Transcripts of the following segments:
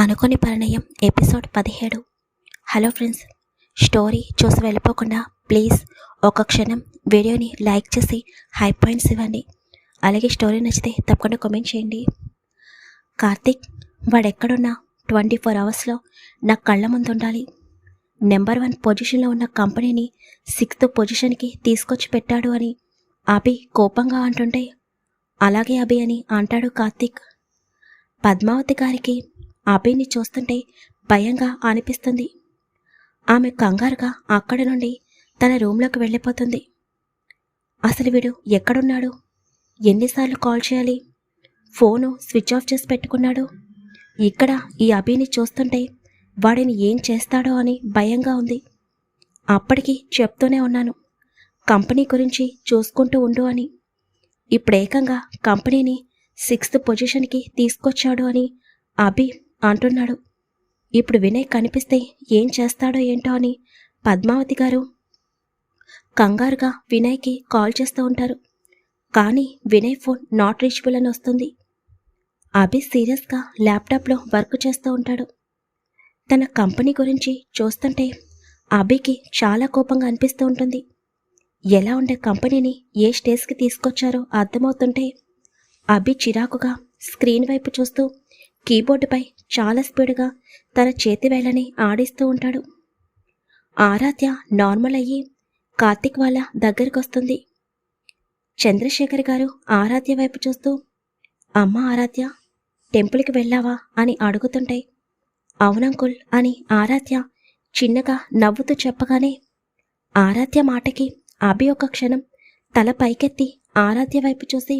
అనుకోని పరిణయం episode 17. Hello friends, story చూసి వెళ్ళిపోకుండా ప్లీజ్ ఒక క్షణం వీడియోని లైక్ చేసి హై పాయింట్స్ ఇవ్వండి. అలాగే స్టోరీ నచ్చితే తప్పకుండా కామెంట్ చేయండి. కార్తిక్ వాడెక్కడున్నా 24 అవర్స్లో నా కళ్ళ ముందు ఉండాలి. నెంబర్ 1 పొజిషన్లో ఉన్న కంపెనీని 6th పొజిషన్కి తీసుకొచ్చి పెట్టాడు అని అభి కోపంగా అంటుంటే, అలాగే అభి అని అంటాడు కార్తిక్. పద్మావతి గారికి అభిని చూస్తుంటే భయంగా అనిపిస్తుంది. ఆమె కంగారుగా అక్కడి నుండి తన రూమ్లోకి వెళ్ళిపోతుంది. అసలు వీడు ఎక్కడున్నాడు? ఎన్నిసార్లు కాల్ చేయాలి? ఫోను స్విచ్ ఆఫ్ చేసి పెట్టుకున్నాడు. ఇక్కడ ఈ అభిని చూస్తుంటే వాడిని ఏం చేస్తాడో అని భయంగా ఉంది. అప్పటికి చెప్తూనే ఉన్నాను, కంపెనీ గురించి చూసుకుంటూ ఉండు అని. ఇప్పుడేకంగా కంపెనీని 6th పొజిషన్కి తీసుకొచ్చాడు అని అభి అంటున్నాడు. ఇప్పుడు వినయ్ కనిపిస్తే ఏం చేస్తాడో ఏంటో అని పద్మావతి గారు కంగారుగా వినయ్కి కాల్ చేస్తూ ఉంటారు. కానీ వినయ్ ఫోన్ నాట్ రీచబుల్ అని వస్తుంది. అభి సీరియస్గా ల్యాప్టాప్లో వర్క్ చేస్తూ ఉంటాడు. తన కంపెనీ గురించి చూస్తుంటే అభికి చాలా కోపంగా అనిపిస్తూ ఉంటుంది. ఎలా ఉండే కంపెనీని ఏ స్టేజ్కి తీసుకొచ్చారో అర్థమవుతుంటే అభి చిరాకుగా స్క్రీన్ వైపు చూస్తూ కీబోర్డుపై చాలా స్పీడ్గా తన చేతివేళ్లని ఆడిస్తూ ఉంటాడు. ఆరాధ్య నార్మల్ అయ్యి కార్తిక్ వాళ్ళ దగ్గరికి వస్తుంది. చంద్రశేఖర్ గారు ఆరాధ్య వైపు చూస్తూ, అమ్మ ఆరాధ్య, టెంపుల్కి వెళ్ళావా అని అడుగుతుంటే, అవునంకుల్ అని ఆరాధ్య చిన్నగా నవ్వుతూ చెప్పగానే ఆరాధ్య మాటకి అభి ఒక క్షణం తల పైకెత్తి ఆరాధ్య వైపు చూసి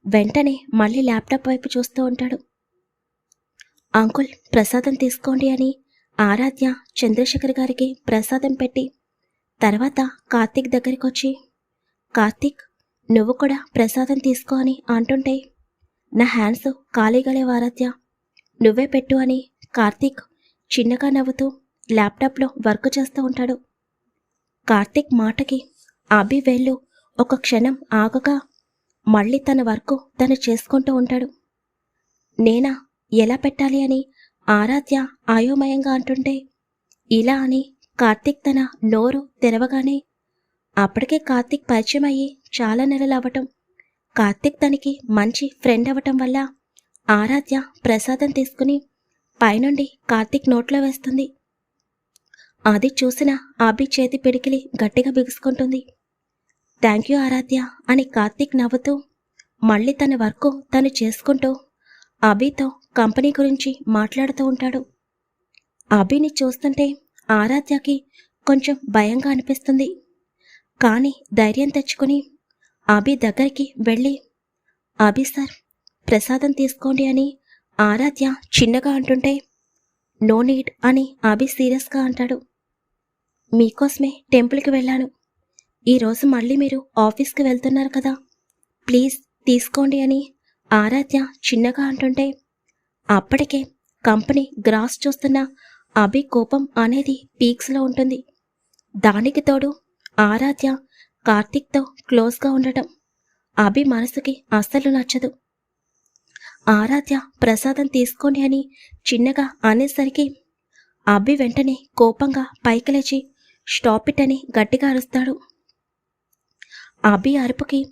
వెంటనే మళ్ళీ ల్యాప్టాప్ వైపు చూస్తూ ఉంటాడు. అంకుల్ ప్రసాదం తీసుకోండి అని ఆరాధ్య చంద్రశేఖర్ గారికి ప్రసాదం పెట్టి తర్వాత కార్తిక్ దగ్గరికి వచ్చి, కార్తిక్ నువ్వు కూడా ప్రసాదం తీసుకో అని అంటుంటే, నా హ్యాండ్స్ ఖాళీగా లేవు ఆరాధ్య, నువ్వే పెట్టు అని కార్తిక్ చిన్నగా నవ్వుతూ ల్యాప్టాప్లో వర్క్ చేస్తూ ఉంటాడు. కార్తిక్ మాటకి అభి వేళ్ళు ఒక క్షణం ఆగగా మళ్ళీ తన వర్క్ తను చేసుకుంటూ ఉంటాడు. నేనా ఎలా పెట్టాలి అని ఆరాధ్య అయోమయంగా అంటుంటే, ఇలా అని కార్తిక్ తన నోరు తెరవగానే అప్పటికే కార్తిక్ పరిచయం అయ్యి చాలా నెలలు అవ్వటం, కార్తిక్ తనకి మంచి ఫ్రెండ్ అవ్వటం వల్ల ఆరాధ్య ప్రసాదం తీసుకుని పైనుండి కార్తిక్ నోట్లో వేస్తుంది. అది చూసిన అభి చేతి పిడికిలి గట్టిగా బిగుసుకుంటుంది. థ్యాంక్ యూ ఆరాధ్య అని కార్తిక్ నవ్వుతూ మళ్ళీ తన వర్క్ తను చేసుకుంటూ అభితో కంపెనీ గురించి మాట్లాడుతూ ఉంటాడు. అభిని చూస్తుంటే ఆరాధ్యకి కొంచెం భయంగా అనిపిస్తుంది. కానీ ధైర్యం తెచ్చుకుని అభి దగ్గరికి వెళ్ళి, అభి సార్ ప్రసాదం తీసుకోండి అని ఆరాధ్య చిన్నగా అంటుంటే, నో నీడ్ అని అభి సీరియస్గా అంటాడు. మీకోసమే టెంపుల్కి వెళ్ళాను, ఈరోజు మళ్ళీ మీరు ఆఫీస్కి వెళ్తున్నారు కదా, ప్లీజ్ తీసుకోండి అని ఆరాధ్య చిన్నగా అంటుంటే అప్పటికే కంపెనీ గ్రాస్ చూస్తున్న అభి కోపం అనేది పీక్స్లో ఉంటుంది. దానికి తోడు ఆరాధ్య కార్తిక్తో క్లోజ్గా ఉండటం అభి మనసుకి అస్సలు నచ్చదు. ఆరాధ్య ప్రసాదం తీసుకోండి అని చిన్నగా అనేసరికి అభి వెంటనే కోపంగా పైకి లేచి స్టాప్ ఇట్ అని గట్టిగా అరుస్తాడు. అభి అరుపుకి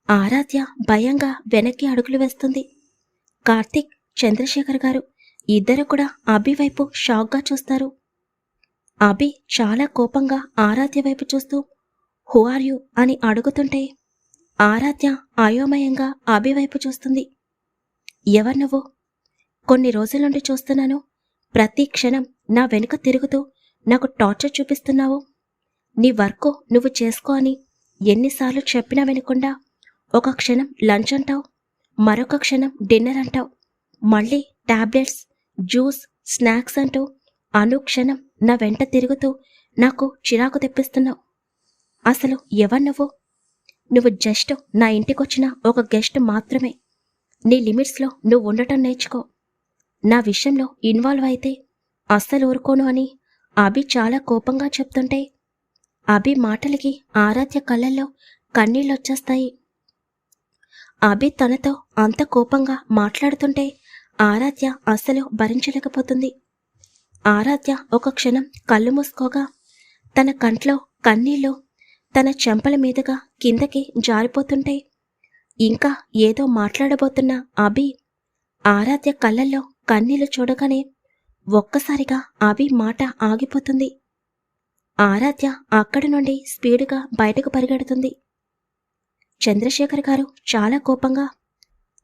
ఆరాధ్య భయంగా వెనక్కి అడుగులు వేస్తుంది. కార్తిక్, చంద్రశేఖర్ గారు ఇద్దరు కూడా అభి వైపు షాక్గా చూస్తారు. అభి చాలా కోపంగా ఆరాధ్య వైపు చూస్తూ హూ ఆర్ యూ అని అడుగుతుంటే ఆరాధ్య అయోమయంగా అభి వైపు చూస్తుంది. ఎవరు నువ్వు? కొన్ని రోజుల నుండి చూస్తున్నాను, ప్రతి క్షణం నా వెనుక తిరుగుతూ నాకు టార్చర్ చూపిస్తున్నావు. నీ వర్క్ నువ్వు చేసుకో అని ఎన్నిసార్లు చెప్పినా వినకుండా ఒక క్షణం లంచ్ అంటావు, మరొక క్షణం డిన్నర్ అంటావు, మళ్ళీ టాబ్లెట్స్, జ్యూస్, స్నాక్స్ అంటూ అనుక్షణం నా వెంట తిరుగుతూ నాకు చిరాకు తెప్పిస్తున్నావు. అసలు ఎవరు నువ్వు? నువ్వు జస్ట్ నా ఇంటికొచ్చిన ఒక గెస్ట్ మాత్రమే. నీ లిమిట్స్లో నువ్వు ఉండటం నేర్చుకో. నా విషయంలో ఇన్వాల్వ్ అయితే అస్సలు ఊరుకోను అని అభి చాలా కోపంగా చెప్తుంటే అభి మాటలకి ఆరాధ్య కళ్ళల్లో కన్నీళ్ళొచ్చేస్తాయి. అభి తనతో అంత కోపంగా మాట్లాడుతుంటే ఆరాధ్య అస్సలు భరించలేకపోతుంది. ఆరాధ్య ఒక క్షణం కళ్ళు మూసుకోగా తన కంట్లో కన్నీళ్లు తన చెంపల మీదుగా కిందకి జారిపోతుంటే ఇంకా ఏదో మాట్లాడబోతున్న అభి ఆరాధ్య కళ్ళల్లో కన్నీళ్లు చూడగానే ఒక్కసారిగా అభి మాట ఆగిపోతుంది. ఆరాధ్య అక్కడి నుండి స్పీడుగా బయటకు పరిగెడుతుంది. చంద్రశేఖర్ గారు చాలా కోపంగా,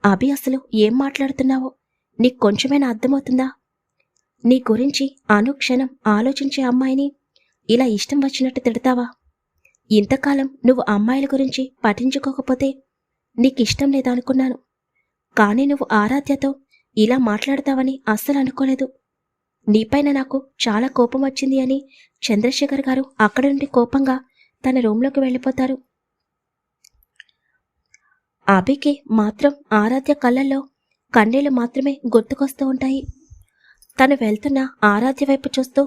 అభి అసలు ఏం మాట్లాడుతున్నావో నీకు కొంచెమైనా అర్థమవుతుందా? నీ గురించి అనుక్షణం ఆలోచించే అమ్మాయిని ఇలా ఇష్టం వచ్చినట్టు తిడతావా? ఇంతకాలం నువ్వు అమ్మాయిల గురించి పట్టించుకోకపోతే నీకిష్టం లేదనుకున్నాను. కానీ నువ్వు ఆరాధ్యతో ఇలా మాట్లాడతావని అస్సలు అనుకోలేదు. నీపైన నాకు చాలా కోపం వచ్చింది అని చంద్రశేఖర్ గారు అక్కడి నుండి కోపంగా తన రూంలోకి వెళ్ళిపోతారు. అభికి మాత్రం ఆరాధ్య కళ్ళల్లో కన్నీళ్లు మాత్రమే గుర్తుకొస్తూ ఉంటాయి. తను వెళ్తున్న ఆరాధ్య వైపు చూస్తూ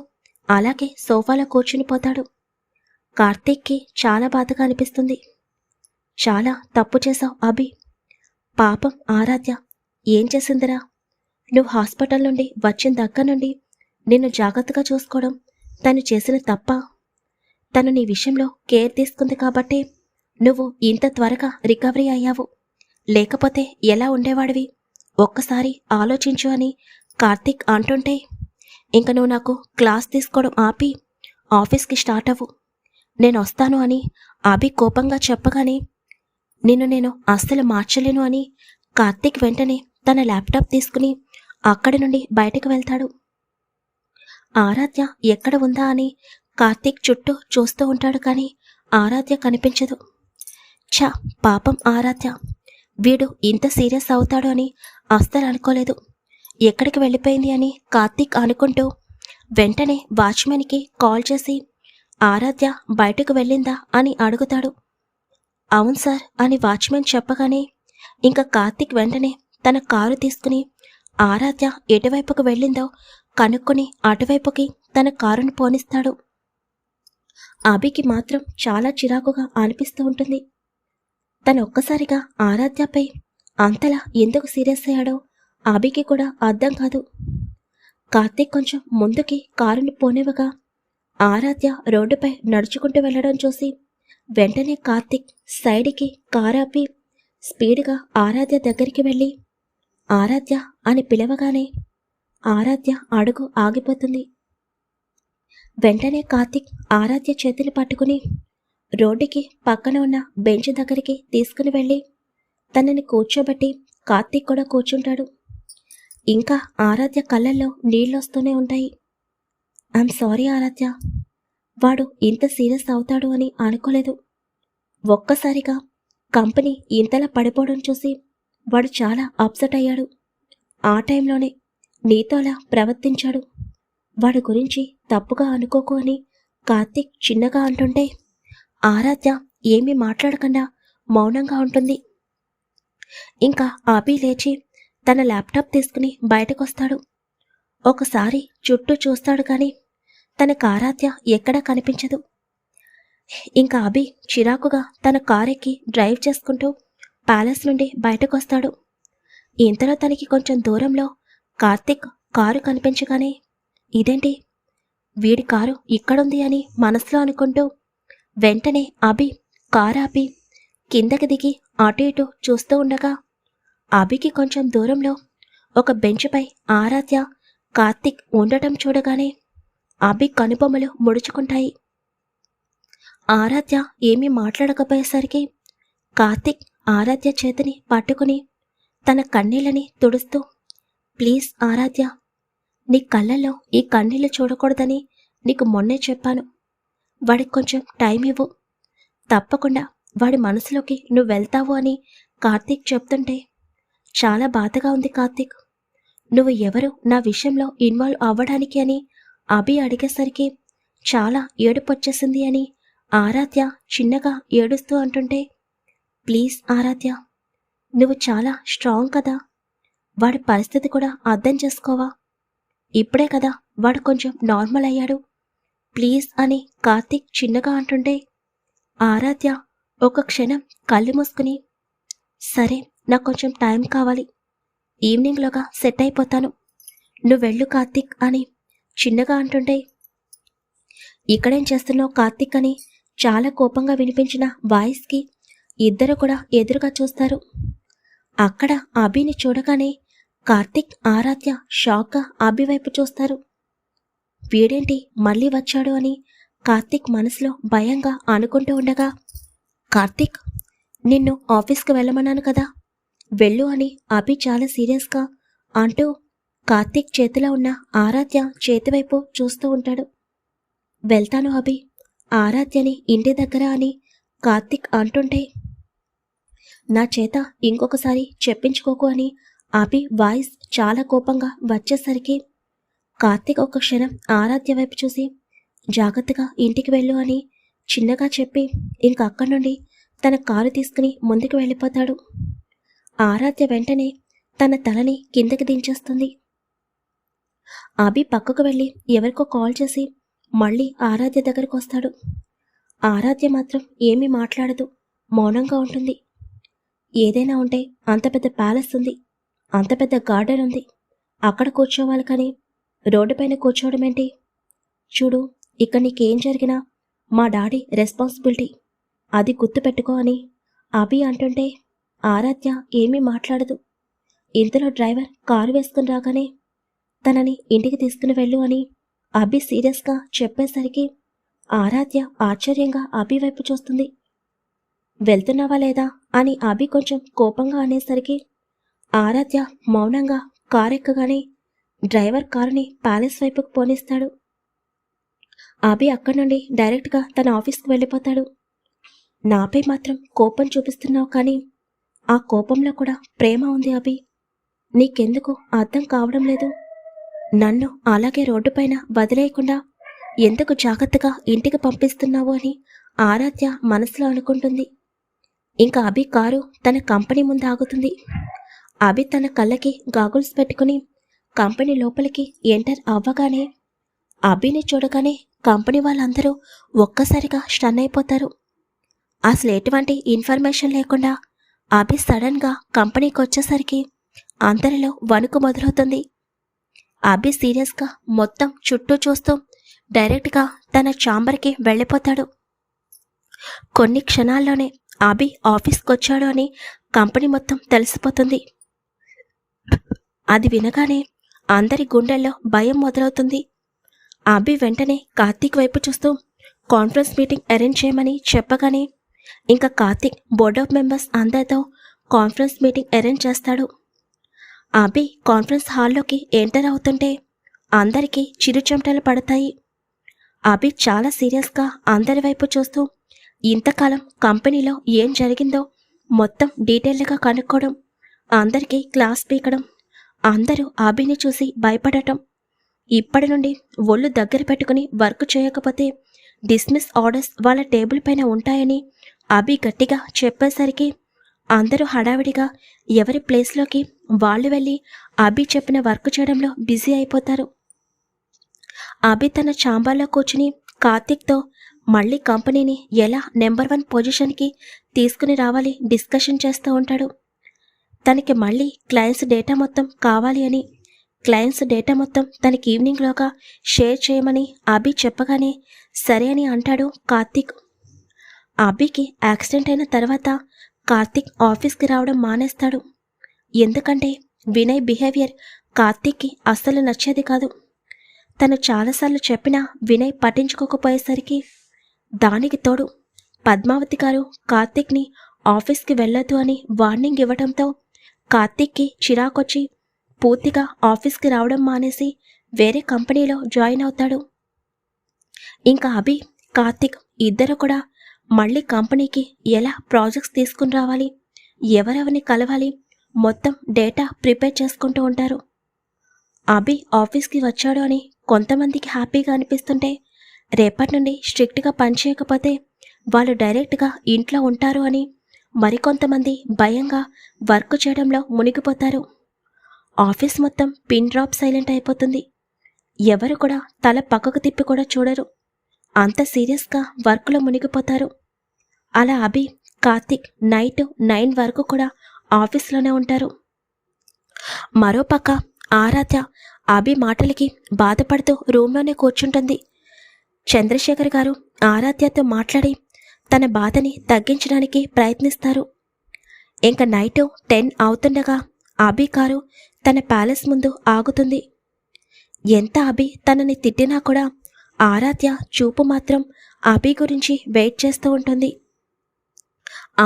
అలాగే సోఫాలో కూర్చునిపోతాడు. కార్తీక్కి చాలా బాధగా అనిపిస్తుంది. చాలా తప్పు చేశావు అభి. పాపం ఆరాధ్య ఏం చేసిందిరా? నువ్వు హాస్పిటల్ నుండి వచ్చిన దగ్గర నుండి నిన్ను జాగ్రత్తగా చూసుకోవడం తను చేసిన తప్ప? తను నీ విషయంలో కేర్ తీసుకుంది కాబట్టి నువ్వు ఇంత త్వరగా రికవరీ అయ్యావు. లేకపోతే ఎలా ఉండేవాడివి? ఒక్కసారి ఆలోచించు అని కార్తీక్ అంటుంటే ఇంక నువ్వు నాకు క్లాస్ తీసుకోవడం ఆపి ఆఫీస్కి స్టార్ట్ అవ్వు, నేను వస్తాను అని అభి కోపంగా చెప్పగానే నిన్ను నేను అస్సలు మార్చలేను అని కార్తీక్ వెంటనే తన ల్యాప్టాప్ తీసుకుని అక్కడి నుండి బయటకు వెళ్తాడు. ఆరాధ్య ఎక్కడ ఉందా అని కార్తీక్ చుట్టూ చూస్తూ ఉంటాడు. కానీ ఆరాధ్య కనిపించదు. ఛా, పాపం ఆరాధ్య, వీడు ఇంత సీరియస్ అవుతాడు అని అస్సలు అనుకోలేదు. ఎక్కడికి వెళ్ళిపోయింది అని కార్తీక్ అనుకుంటూ వెంటనే వాచ్మెన్కి కాల్ చేసి ఆరాధ్య బయటకు వెళ్ళిందా అని అడుగుతాడు. అవును సార్ అని వాచ్మెన్ చెప్పగానే ఇంకా కార్తీక్ వెంటనే తన కారు తీసుకుని ఆరాధ్య ఎటువైపుకు వెళ్ళిందో కనుక్కొని అటువైపుకి తన కారును పోనిస్తాడు. అభికి మాత్రం చాలా చిరాకుగా అనిపిస్తూ ఉంటుంది. తను ఒక్కసారిగా ఆరాధ్యపై అంతలా ఎందుకు సీరియస్ అయ్యాడో అభికి కూడా అర్థం కాదు. కార్తీక్ కొంచెం ముందుకి కారుని పోనివ్వగా ఆరాధ్య రోడ్డుపై నడుచుకుంటూ వెళ్లడం చూసి వెంటనే కార్తీక్ సైడ్కి కారాపి స్పీడ్గా ఆరాధ్య దగ్గరికి వెళ్ళి ఆరాధ్య అని పిలవగానే ఆరాధ్య అడుగు ఆగిపోతుంది. వెంటనే కార్తీక్ ఆరాధ్య చేతిని పట్టుకుని రోడ్డుకి పక్కన ఉన్న బెంచ్ దగ్గరికి తీసుకుని వెళ్ళి తనని కూర్చోబెట్టి కార్తీక్ కూడా కూర్చుంటాడు. ఇంకా ఆరాధ్య కళ్ళల్లో నీళ్ళొస్తూనే ఉంటాయి. ఐఎమ్ సారీ ఆరాధ్య, వాడు ఇంత సీరియస్ అవుతాడు అని అనుకోలేదు. ఒక్కసారిగా కంపెనీ ఇంతలా పడిపోవడం చూసి వాడు చాలా అప్సెట్ అయ్యాడు. ఆ టైంలోనే నీతో అలా ప్రవర్తించాడు. వాడి గురించి తప్పుగా అనుకోకు అని కార్తీక్ చిన్నగా అంటుంటే ఆరాధ్య ఏమీ మాట్లాడకుండా మౌనంగా ఉంటుంది. ఇంకా అభి లేచి తన ల్యాప్టాప్ తీసుకుని బయటకొస్తాడు. ఒకసారి చుట్టూ చూస్తాడు కానీ తనకు ఆరాధ్య ఎక్కడా కనిపించదు. ఇంకా అభి చిరాకుగా తన కారెక్కి డ్రైవ్ చేసుకుంటూ ప్యాలెస్ నుండి బయటకొస్తాడు. ఇంతలో తనకి కొంచెం దూరంలో కార్తీక్ కారు కనిపించగానే ఇదేంటి, వీడి కారు ఇక్కడుంది అని మనసులో అనుకుంటూ వెంటనే అభి కారు ఆపి కిందకి దిగి అటు ఇటు చూస్తూ ఉండగా అభికి కొంచెం దూరంలో ఒక బెంచ్పై ఆరాధ్య కార్తీక్ ఉండటం చూడగానే అభి కనుబొమ్మలు ముడుచుకుంటాయి. ఆరాధ్య ఏమీ మాట్లాడకపోయేసరికి కార్తీక్ ఆరాధ్య చేతిని పట్టుకుని తన కన్నీళ్ళని తుడుస్తూ ప్లీజ్ ఆరాధ్య, నీ కళ్ళల్లో ఈ కన్నీళ్లు చూడకూడదని నీకు మొన్నే చెప్పాను. వాడికి కొంచెం టైం ఇవ్వు, తప్పకుండా వాడి మనసులోకి నువ్వు వెళ్తావు అని కార్తీక్ చెప్తుంటే చాలా బాధగా ఉంది కార్తీక్. నువ్వు ఎవరు నా విషయంలో ఇన్వాల్వ్ అవ్వడానికి అని అభి అడిగేసరికి చాలా ఏడుపొచ్చేసింది అని ఆరాధ్య చిన్నగా ఏడుస్తూ అంటుంటే ప్లీజ్ ఆరాధ్య, నువ్వు చాలా స్ట్రాంగ్ కదా, వాడి పరిస్థితి కూడా అర్థం చేసుకోవా? ఇప్పుడే కదా వాడు కొంచెం నార్మల్ అయ్యాడు, ప్లీజ్ అని కార్తీక్ చిన్నగా అంటుంటే ఆరాధ్య ఒక క్షణం కళ్ళు మూసుకుని సరే నాకు కొంచెం టైం కావాలి, ఈవినింగ్లోగా సెట్ అయిపోతాను. నువ్వు వెళ్ళు కార్తీక్ అని చిన్నగా అంటుంటే, ఇక్కడేం చేస్తున్నావు కార్తీక్ అని చాలా కోపంగా వినిపించిన వాయిస్కి ఇద్దరు కూడా ఎదురుగా చూస్తారు. అక్కడ అభిని చూడగానే కార్తీక్, ఆరాధ్య షాక్గా అభి వైపు చూస్తారు. వీడేంటి మళ్ళీ వచ్చాడు అని కార్తీక్ మనసులో భయంగా అనుకుంటూ ఉండగా, కార్తీక్, నిన్ను ఆఫీస్కి వెళ్ళమన్నాను కదా, వెళ్ళు అని అభి చాలా సీరియస్గా అంటూ కార్తీక్ చేతిలో ఉన్న ఆరాధ్య చేతివైపు చూస్తూ ఉంటాడు. వెళ్తాను అభి, ఆరాధ్యని ఇంటి దగ్గర అని కార్తీక్ అంటుంటే, నా చేత ఇంకొకసారి చెప్పించుకోకు అని అభి వాయిస్ చాలా కోపంగా వచ్చేసరికి కార్తీక్ ఒక క్షణం ఆరాధ్య వైపు చూసి, జాగ్రత్తగా ఇంటికి వెళ్ళు అని చిన్నగా చెప్పి ఇంక అక్కడి నుండి తన కారు తీసుకుని ముందుకు వెళ్ళిపోతాడు. ఆరాధ్య వెంటనే తన తలని కిందకి దించేస్తుంది. అభి పక్కకు వెళ్ళి ఎవరికో కాల్ చేసి మళ్ళీ ఆరాధ్య దగ్గరకు వస్తాడు. ఆరాధ్య మాత్రం ఏమీ మాట్లాడదు, మౌనంగా ఉంటుంది. ఏదైనా ఉంటే అంత పెద్ద ప్యాలెస్ ఉంది, అంత పెద్ద గార్డెన్ ఉంది, అక్కడ కూర్చోవాలి కానీ రోడ్డుపైన కూర్చోవడం ఏంటి? చూడు, ఇక్కడ నీకేం జరిగినా మా డాడీ రెస్పాన్సిబిలిటీ, అది గుర్తుపెట్టుకో అని అభి అంటుంటే ఆరాధ్య ఏమీ మాట్లాడదు. ఇంతలో డ్రైవర్ కారు వేసుకుని రాగానే తనని ఇంటికి తీసుకుని వెళ్ళు అని అభి సీరియస్గా చెప్పేసరికి ఆరాధ్య ఆశ్చర్యంగా అభి వైపు చూస్తుంది. వెళ్తున్నావా లేదా అని అభి కొంచెం కోపంగా అనేసరికి ఆరాధ్య మౌనంగా కారు ఎక్కగానే డ్రైవర్ కారుని ప్యాలెస్ వైపుకు పోనిస్తాడు. అభి అక్కడి నుండి డైరెక్ట్గా తన ఆఫీస్కి వెళ్ళిపోతాడు. నాపై మాత్రం కోపం చూపిస్తున్నావు కానీ ఆ కోపంలో కూడా ప్రేమ ఉంది అభి, నీకెందుకు అర్థం కావడం లేదు? నన్ను అలాగే రోడ్డుపైన వదిలేయకుండా ఎందుకు జాగ్రత్తగా ఇంటికి పంపిస్తున్నావు అని ఆరాధ్య మనసులో అనుకుంటుంది. ఇంకా అభి కారు తన కంపెనీ ముందు ఆగుతుంది. అభి తన కళ్ళకి గాగుల్స్ పెట్టుకుని కంపెనీ లోపలికి ఎంటర్ అవ్వగానే అభిని చూడగానే కంపెనీ వాళ్ళందరూ ఒక్కసారిగా స్టన్ అయిపోతారు. అసలు ఎటువంటి ఇన్ఫర్మేషన్ లేకుండా అభి సడన్గా కంపెనీకి వచ్చేసరికి అందరిలో వణుకు మొదలవుతుంది. అభి సీరియస్గా మొత్తం చుట్టూ చూస్తూ డైరెక్ట్గా తన ఛాంబర్కి వెళ్ళిపోతాడు. కొన్ని క్షణాల్లోనే అభి ఆఫీస్కి వచ్చాడు అని కంపెనీ మొత్తం తెలిసిపోతుంది. అది వినగానే అందరి గుండెల్లో భయం మొదలవుతుంది. అభి వెంటనే కార్తీక్ వైపు చూస్తూ కాన్ఫరెన్స్ మీటింగ్ అరేంజ్ చేయమని చెప్పగానే ఇంకా కార్తీక్ బోర్డ్ ఆఫ్ మెంబర్స్ అందరితో కాన్ఫరెన్స్ మీటింగ్ అరేంజ్ చేస్తాడు. అభి కాన్ఫరెన్స్ హాల్లోకి ఎంటర్ అవుతుంటే అందరికీ చిరుచెమటలు పడతాయి. అభి చాలా సీరియస్గా అందరి వైపు చూస్తూ ఇంతకాలం కంపెనీలో ఏం జరిగిందో మొత్తం డీటెయిల్గా కనుక్కోవడం, అందరికీ క్లాస్ పీకడం, అందరూ అభిని చూసి భయపడటం, ఇప్పటి నుండి ఒళ్ళు దగ్గర పెట్టుకుని వర్క్ చేయకపోతే డిస్మిస్ ఆర్డర్స్ వాళ్ళ టేబుల్ పైన ఉంటాయని అభి గట్టిగా చెప్పేసరికి అందరూ హడావిడిగా ఎవరి ప్లేస్లోకి వాళ్ళు వెళ్ళి అభి చెప్పిన వర్క్ చేయడంలో బిజీ అయిపోతారు. అభి తన ఛాంబర్లో కూర్చుని కార్తీక్తో మళ్ళీ కంపెనీని ఎలా నెంబర్ 1 పొజిషన్కి తీసుకుని రావాలి డిస్కషన్ చేస్తూ ఉంటాడు. తనకి మళ్ళీ క్లయింట్స్ డేటా మొత్తం కావాలి అని, క్లయింట్స్ డేటా మొత్తం తనకి ఈవినింగ్లోగా షేర్ చేయమని అభి చెప్పగానే సరే అని అంటాడు కార్తీక్. అభికి యాక్సిడెంట్ అయిన తర్వాత కార్తీక్ ఆఫీస్కి రావడం మానేస్తాడు. ఎందుకంటే వినయ్ బిహేవియర్ కార్తీక్కి అస్సలు నచ్చేది కాదు. తను చాలాసార్లు చెప్పినా వినయ్ పట్టించుకోకపోయేసరికి, దానికి తోడు పద్మావతి గారు కార్తీక్ని ఆఫీస్కి వెళ్ళొద్దు అని వార్నింగ్ ఇవ్వడంతో కార్తీక్కి చిరాకొచ్చి పూర్తిగా ఆఫీస్కి రావడం మానేసి వేరే కంపెనీలో జాయిన్ అవుతాడు. ఇంకా అభి, కార్తీక్ ఇద్దరు కూడా మళ్ళీ కంపెనీకి ఎలా ప్రాజెక్ట్స్ తీసుకుని రావాలి, ఎవరెవరిని కలవాలి మొత్తం డేటా ప్రిపేర్ చేసుకుంటూ ఉంటారు. అభి ఆఫీస్కి వచ్చాడు అని కొంతమందికి హ్యాపీగా అనిపిస్తుంటే, రేపటి నుండి స్ట్రిక్ట్గా పనిచేయకపోతే వాళ్ళు డైరెక్ట్గా ఇంట్లో ఉంటారు అని మరికొంతమంది భయంగా వర్క్ చేయడంలో మునిగిపోతారు. ఆఫీస్ మొత్తం పిన్ డ్రాప్ సైలెంట్ అయిపోతుంది. ఎవరు కూడా తల పక్కకు తిప్పి కూడా చూడరు, అంత సీరియస్గా వర్క్లో మునిగిపోతారు. అలా అభి, కార్తీక్ నైట్ 9 వరకు కూడా ఆఫీస్లోనే ఉంటారు. మరోపక్క ఆరాధ్య అభి మాటలకి బాధపడుతూ రూమ్లోనే కూర్చుంటుంది. చంద్రశేఖర్ గారు ఆరాధ్యతో మాట్లాడి తన బాధని తగ్గించడానికి ప్రయత్నిస్తారు. ఇంక నైట్ 10 అవుతుండగా అభి కారు తన ప్యాలెస్ ముందు ఆగుతుంది. ఎంత అభి తనని తిట్టినా కూడా ఆరాధ్య చూపు మాత్రం అభి గురించి వెయిట్ చేస్తూ ఉంటుంది.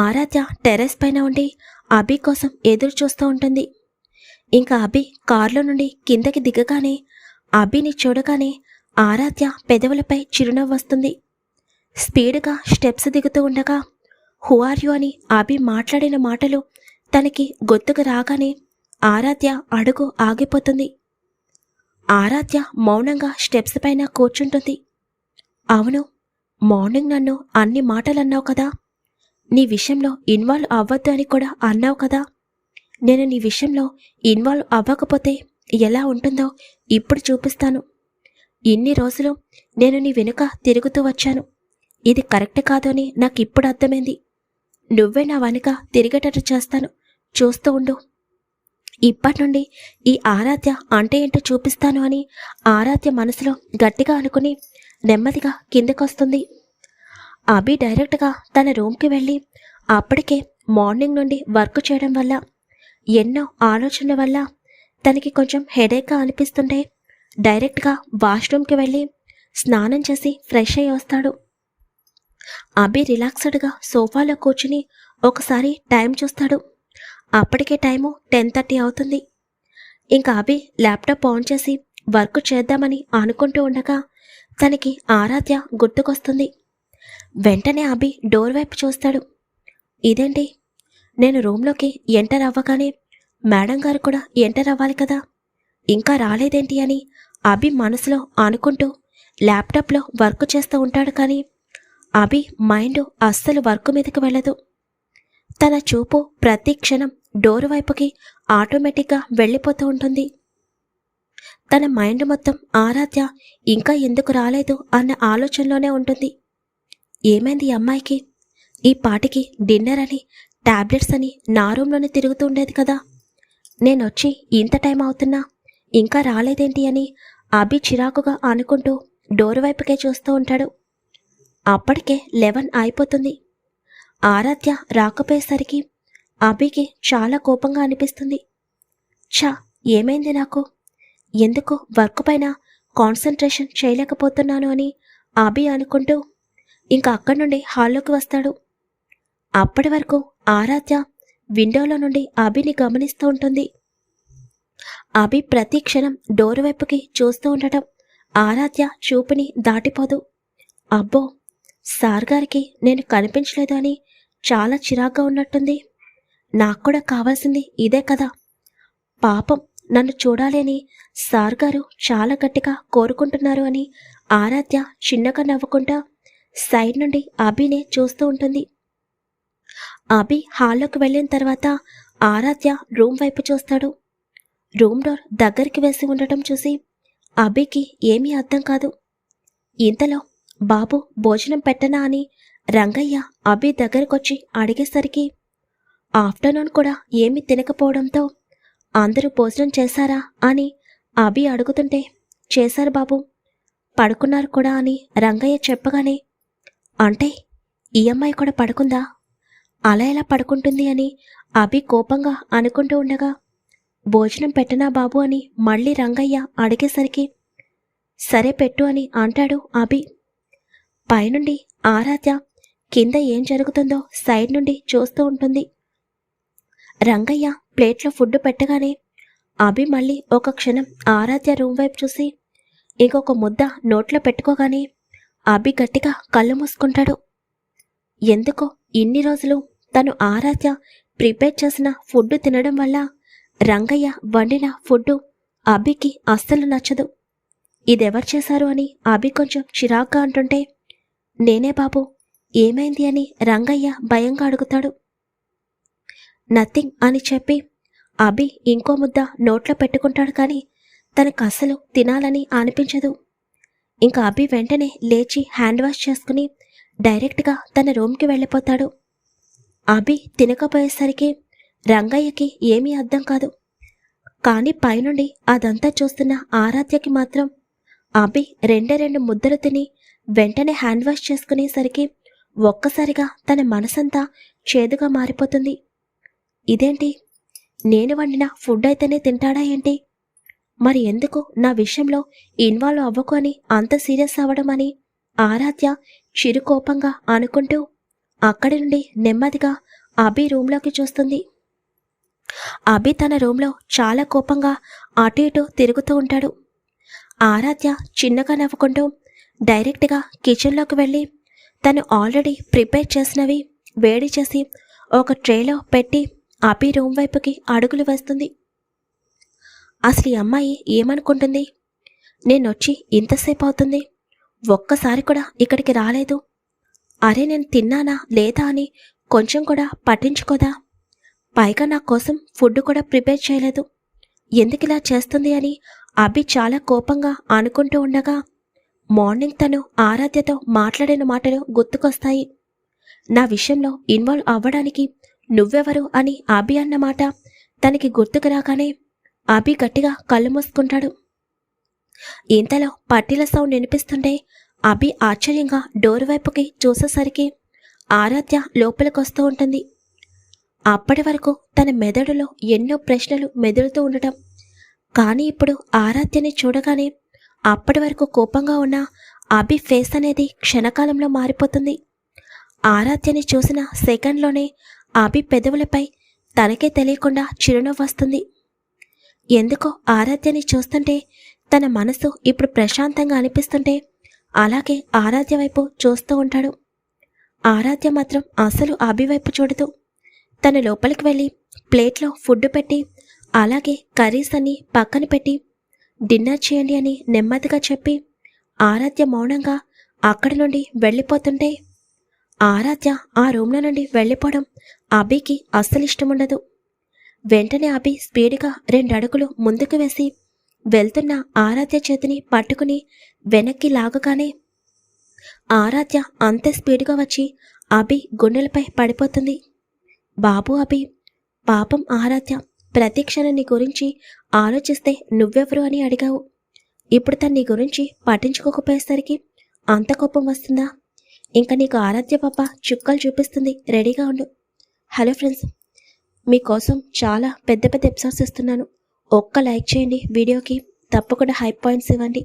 ఆరాధ్య టెర్రస్ పైన ఉండి అభి కోసం ఎదురు చూస్తూ ఉంటుంది. ఇంకా అభి కారులో నుండి కిందకి దిగగానే అభిని చూడగానే ఆరాధ్య పెదవులపై చిరునవ్వు వస్తుంది. స్పీడ్గా స్టెప్స్ దిగుతూ ఉండగా హూ ఆర్ యు అని అభి మాట్లాడిన మాటలు తనకి గుర్తుకు రాగానే ఆరాధ్య అడుగు ఆగిపోతుంది. ఆరాధ్య మౌనంగా స్టెప్స్ పైన కూర్చుంటుంది. అవును, మార్నింగ్ నన్ను అన్ని మాటలు అన్నావు కదా, నీ విషయంలో ఇన్వాల్వ్ అవ్వద్దు అని కూడా అన్నావు కదా. నేను నీ విషయంలో ఇన్వాల్వ్ అవ్వకపోతే ఎలా ఉంటుందో ఇప్పుడు చూపిస్తాను. ఇన్ని రోజులు నేను నీ వెనుక తిరుగుతూ వచ్చాను. ఇది కరెక్ట్ కాదు అని నాకు ఇప్పుడు అర్థమైంది. నువ్వే నా వెనుక తిరిగేటట్టు చేస్తాను, చూస్తూ ఉండు. ఇప్పటి నుండి ఈ ఆరాధ్య అంటే ఏంటో చూపిస్తాను అని ఆరాధ్య మనసులో గట్టిగా అనుకుని నెమ్మదిగా కిందకొస్తుంది. అభి డైరెక్ట్గా తన రూమ్కి వెళ్ళి అప్పటికే మార్నింగ్ నుండి వర్క్ చేయడం వల్ల ఎన్నో ఆలోచనల వల్ల తనకి కొంచెం హెడేక్గా అనిపిస్తుంటే డైరెక్ట్గా వాష్రూమ్కి వెళ్ళి స్నానం చేసి ఫ్రెష్ అయ్యి వస్తాడు. అభి రిలాక్స్డ్గా సోఫాలో కూర్చుని ఒకసారి టైం చూస్తాడు. అప్పటికే టైము 10:30 అవుతుంది. ఇంకా అభి ల్యాప్టాప్ ఆన్ చేసి వర్క్ చేద్దామని అనుకుంటూ ఉండగా తనకి ఆరాధ్య గుర్తుకొస్తుంది. వెంటనే అభి డోర్ వైపు చూస్తాడు. ఇదేంటి, నేను రూమ్లోకి ఎంటర్ అవ్వగానే మేడం గారు కూడా ఎంటర్ అవ్వాలి కదా, ఇంకా రాలేదేంటి అని అభి మనసులో అనుకుంటూ ల్యాప్టాప్లో వర్క్ చేస్తూ ఉంటాడు. కానీ అభి మైండ్ అస్సలు వర్క్ మీదకి వెళ్ళదు. తన చూపు ప్రతి క్షణం డోర్ వైపుకి ఆటోమేటిక్గా వెళ్ళిపోతూ ఉంటుంది. తన మైండ్ మొత్తం ఆరాధ్య ఇంకా ఎందుకు రాలేదు అన్న ఆలోచనలోనే ఉంటుంది. ఏమైంది ఈ అమ్మాయికి? ఈ పాటికి డిన్నర్ అని టాబ్లెట్స్ అని నా రూమ్లోనే తిరుగుతూ ఉండేది కదా, నేనొచ్చి ఇంత టైం అవుతున్నా ఇంకా రాలేదేంటి అని అభి చిరాకుగా అనుకుంటూ డోర్ వైపుకే చూస్తూ ఉంటాడు. అప్పటికే 11 అయిపోతుంది. ఆరాధ్య రాకపోయేసరికి అభికి చాలా కోపంగా అనిపిస్తుంది. ఛా, ఏమైంది నాకు? ఎందుకు వర్క్ పైన కాన్సన్ట్రేషన్ చేయలేకపోతున్నాను అని అభి అనుకుంటూ ఇంకా అక్కడి నుండి హాల్లోకి వస్తాడు. అప్పటి వరకు ఆరాధ్య విండోలో నుండి అభిని గమనిస్తూ ఉంటుంది. అభి ప్రతి క్షణం డోర్ వైపుకి చూస్తూ ఉండటం ఆరాధ్య చూపుని దాటిపోదు. అబ్బో, సార్ గారికి నేను కనిపించలేదు అని చాలా చిరాగ్గా ఉన్నట్టుంది. నాకు కూడా కావాల్సింది ఇదే కదా. పాపం, నన్ను చూడాలి అని సార్ గారు చాలా గట్టిగా కోరుకుంటున్నారు అని ఆరాధ్య చిన్నగా నవ్వుకుంటా సైడ్ నుండి అభినే చూస్తూ ఉంటుంది. అభి హాల్లోకి వెళ్ళిన తర్వాత ఆరాధ్య రూమ్ వైపు చూస్తాడు. రూమ్ డోర్ దగ్గరికి వేసి ఉండటం చూసి అభికి ఏమీ అర్థం కాదు. ఇంతలో బాబు భోజనం పెట్టనా అని రంగయ్య అభి దగ్గరకొచ్చి అడిగేసరికి ఆఫ్టర్నూన్ కూడా ఏమీ తినకపోవడంతో అందరూ భోజనం చేశారా అని అభి అడుగుతుంటే చేశారు బాబు, పడుకున్నారు కూడా అని రంగయ్య చెప్పగానే అంటే ఈ అమ్మాయి కూడా పడుకుందా, అలా ఎలా పడుకుంటుంది అని అభి కోపంగా అనుకుంటూ ఉండగా భోజనం పెట్టనా బాబు అని మళ్ళీ రంగయ్య అడిగేసరికి సరే పెట్టు అని అంటాడు అభి. పైనుండి ఆరాధ్య కింద ఏం జరుగుతుందో సైడ్ నుండి చూస్తూ ఉంటుంది. రంగయ్య ప్లేట్లో ఫుడ్ పెట్టగానే అభి మళ్ళీ ఒక క్షణం ఆరాధ్య రూమ్ వైపు చూసి ఇంకొక ముద్ద నోట్లో పెట్టుకోగానే అభి గట్టిగా కళ్ళు మూసుకుంటాడు. ఎందుకో ఇన్ని రోజులు తను ఆరాధ్య ప్రిపేర్ చేసిన ఫుడ్ తినడం వల్ల రంగయ్య వండిన ఫుడ్ అభికి అస్సలు నచ్చదు. ఇదెవరు చేశారు అని అభి కొంచెం చిరాగ్గా అంటుంటే నేనే బాబు, ఏమైంది అని రంగయ్య భయంగా అడుగుతాడు. నథింగ్ అని చెప్పి అభి ఇంకో ముద్ద నోట్లో పెట్టుకుంటాడు. కానీ తనకు అస్సలు తినాలని అనిపించదు. ఇంకా అభి వెంటనే లేచి హ్యాండ్ వాష్ చేసుకుని డైరెక్ట్గా తన రూమ్కి వెళ్ళిపోతాడు. అభి తినకపోయేసరికి రంగయ్యకి ఏమీ అర్థం కాదు. కానీ పైనుండి అదంతా చూస్తున్న ఆరాధ్యకి మాత్రం అభి రెండే రెండు ముద్దలు తిని వెంటనే హ్యాండ్ వాష్ చేసుకునేసరికి ఒక్కసారిగా తన మనసంతా చేదుగా మారిపోతుంది. ఇదేంటి, నేను వండిన ఫుడ్ అయితేనే తింటాడా ఏంటి? మరి ఎందుకు నా విషయంలో ఇన్వాల్వ్ అవ్వకు అని అంత సీరియస్ అవ్వడం అని ఆరాధ్య చిరుకోపంగా అనుకుంటూ అక్కడి నుండి నెమ్మదిగా అభి రూంలోకి చూస్తుంది. అభి తన రూంలో చాలా కోపంగా అటు ఇటు తిరుగుతూ ఉంటాడు. ఆరాధ్య చిన్నగా నవ్వుకుంటూ డైరెక్ట్గా కిచెన్లోకి వెళ్ళి తను ఆల్రెడీ ప్రిపేర్ చేసినవి వేడి చేసి ఒక ట్రేలో పెట్టి అభి రూమ్ వైపుకి అడుగులు వేస్తుంది. అసలు ఈ అమ్మాయి ఏమనుకుంటుంది? నేనొచ్చి ఇంతసేపు అవుతుంది, ఒక్కసారి కూడా ఇక్కడికి రాలేదు. అరే, నేను తిన్నానా లేదా అని కొంచెం కూడా పట్టించుకోదా? పైగా నా కోసం ఫుడ్ కూడా ప్రిపేర్ చేయలేదు. ఎందుకిలా చేస్తుంది అని అభి చాలా కోపంగా అనుకుంటూ ఉండగా మార్నింగ్ తను ఆరాధ్యతో మాట్లాడిన మాటలు గుర్తుకొస్తాయి. నా విషయంలో ఇన్వాల్వ్ అవ్వడానికి నువ్వెవరు అని అభి అన్నమాట తనకి గుర్తుకు రాగానే అభి గట్టిగా కళ్ళు మూసుకుంటాడు. ఇంతలో పట్టీల సౌండ్ వినిపిస్తుంటే అభి ఆశ్చర్యంగా డోర్ వైపుకి చూసేసరికి ఆరాధ్య లోపలికొస్తూ ఉంటుంది. అప్పటి వరకు తన మెదడులో ఎన్నో ప్రశ్నలు మెదులుతూ ఉండటం, కానీ ఇప్పుడు ఆరాధ్యని చూడగానే అప్పటి వరకు కోపంగా ఉన్న అభి ఫేస్ అనేది క్షణకాలంలో మారిపోతుంది. ఆరాధ్యని చూసిన సెకండ్లోనే అభి పెదవులపై తనకే తెలియకుండా చిరునవ్వు వస్తుంది. ఎందుకో ఆరాధ్యని చూస్తుంటే తన మనసు ఇప్పుడు ప్రశాంతంగా అనిపిస్తుంటే అలాగే ఆరాధ్య వైపు చూస్తూ ఉంటాడు. ఆరాధ్య మాత్రం అసలు అభి వైపు చూడదు. తన లోపలికి వెళ్ళి ప్లేట్లో ఫుడ్ పెట్టి అలాగే కర్రీస్ అన్ని పక్కన పెట్టి డిన్నర్ చేయండి అని నెమ్మదిగా చెప్పి ఆరాధ్య మౌనంగా అక్కడి నుండి వెళ్ళిపోతుంటే ఆరాధ్య ఆ రూమ్లో నుండి వెళ్ళిపోవడం అభికి అస్సలు ఇష్టముండదు. వెంటనే అభి స్పీడ్గా 2 అడుగులు ముందుకు వేసి వెళ్తున్న ఆరాధ్య చేతిని పట్టుకుని వెనక్కి లాగగానే ఆరాధ్య అంతే స్పీడ్గా వచ్చి అభి గుండెలపై పడిపోతుంది. బాబు అభి, పాపం ఆరాధ్య ప్రతి క్షణం నీ గురించి ఆలోచిస్తే నువ్వెవరు అని అడిగావు. ఇప్పుడు తను నీ గురించి పట్టించుకోకపోయేసరికి అంత కోపం వస్తుందా? ఇంకా నీకు ఆరాధ్య పాప చుక్కలు చూపిస్తుంది, రెడీగా ఉండు. హలో ఫ్రెండ్స్, మీకోసం చాలా పెద్ద పెద్ద ఎపిసోడ్స్ ఇస్తున్నాను. ఒక్క లైక్ చేయండి వీడియోకి, తప్పకుండా హై పాయింట్స్ ఇవ్వండి.